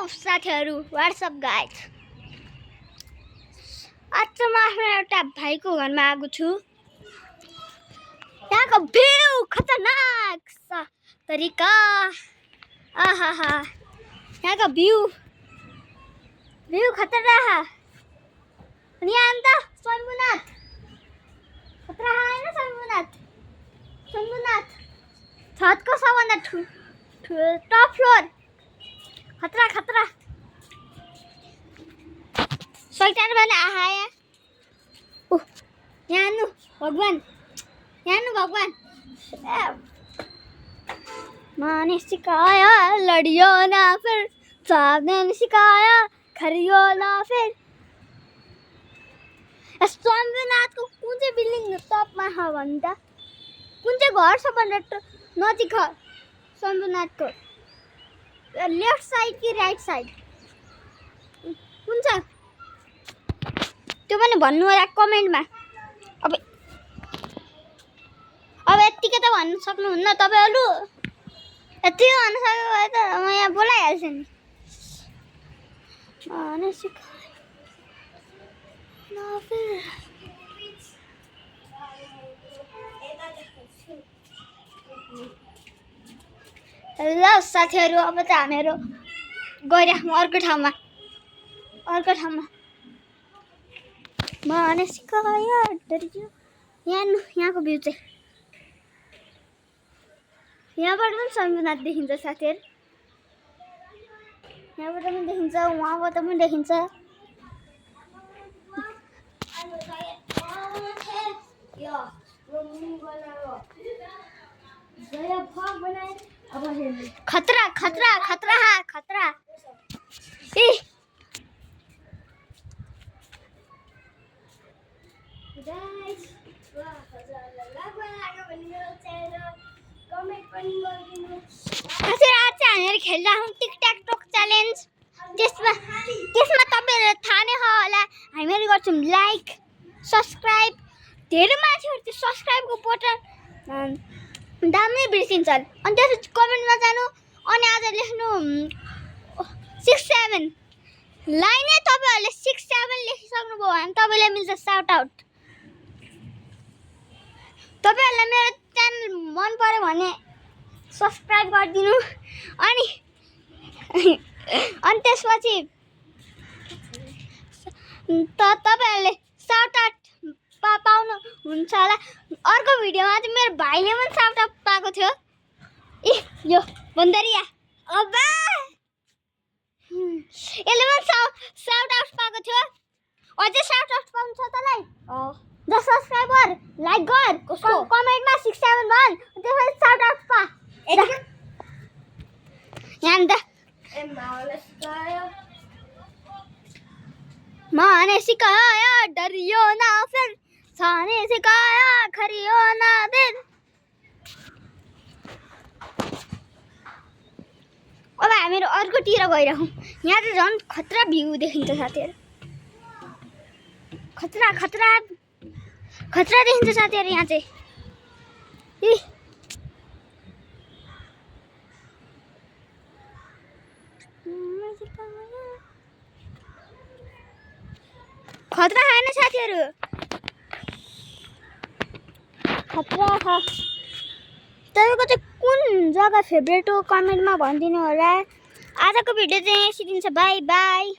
साथीहरू what's up guys आज म आफ्नो एउटा भाइको घरमा आएको छु। यहाँको भ्यू खतरनाक छ तरिका आहा यहाँको भ्यू खतरनाक अनि यहाँ अन्त शम्भुनाथ खतरा हैन शम्भुनाथ छतको सबभन्दा टप फ्लोर खतरा शैतान बने आया यहाँ नु भगवान मैंने सिखाया लड़ियो ना फिर साहब ने सिखाया खरियो ना फिर शम्भुनाथको कुन चाहिँ बिल्डिङ टपमा छ भन्दा कुन चाहिँ घर छ भनेर नजिक छ शम्भुनाथको लेफ्ट साइड कि राइट साइड कुन छ त्यो पनि भन्नु होला कमेन्टमा। अब यतिकै त भन्न सक्नुहुन्न तपाईहरु, यति भन्न सक्यो भए त म यहाँ बोलाइहाल्छु नि। ल साथीहरु अब त हामीहरु गइराखौँ अर्को ठाउँमा मैंने सिखाया डरियो। यहाँको भ्यू चाहिँ यहाँबाट पनि शम्भुनाथ देखिन्छ साथीहरु, यहाँबाट पनि देखिन्छ वहाँबाट पनि देखिन्छ। खतरा आज हामीहरु खेलिरहेछौँ टिकटक च्यालेन्ज। त्यसमा तपाईहरुलाई थाहा नै छ होला हामीहरु गर्छौँ लाइक सब्स्क्राइब। धेरै मान्छेहरु त्यो सब्स्क्राइबको बटन दाम्नै बिर्सिन्छन् अनि त्यसपछि कमेन्टमा जानु अनि आज लेख्नु 67 लाइनै तपाईहरुले 67 लेखिसक्नुभयो भने तपाईलाई मिल्छ साउट आउट। तपाईहरुलाई मेरो च्यानल मन पर्यो भने सब्स्क्राइब गरिदिनु अनि त्यसपछि तपाईहरुले साउट आउट पाउनु हुन्छ होला। अर्को भिडियोमा चाहिँ मेरो भाइले पनि साउट आउट पाएको थियो। यो बन्दरिया अबा यसले पनि साउट आउट पाएको थियो। अझै साउट आउट पाउनु छ तँलाई द सब्स्क्राइब गर लाइक गर कमेन्टमा 67 भन त्यसपछि साउट आउट पा। यहाँ त मैंने सिखाया डरियो ना फिर साने सिखाया खरियो ना फिर। अब हामीहरु अर्कोतिर गइराखौँ। यहाँ त झन् खतरा भ्यू देखिन्छ साथीहरु, खतरा देखिन्छ साथीहरु यहाँ चाहिँ। खतरा हैन साथीहरु, खतरा छ। तपाईको चाहिँ कुन जग्गा फेभरेट हो कमेन्टमा भनिदिनु होला। आजको भिडियो चाहिँ यति दिन छ, बाई बाई।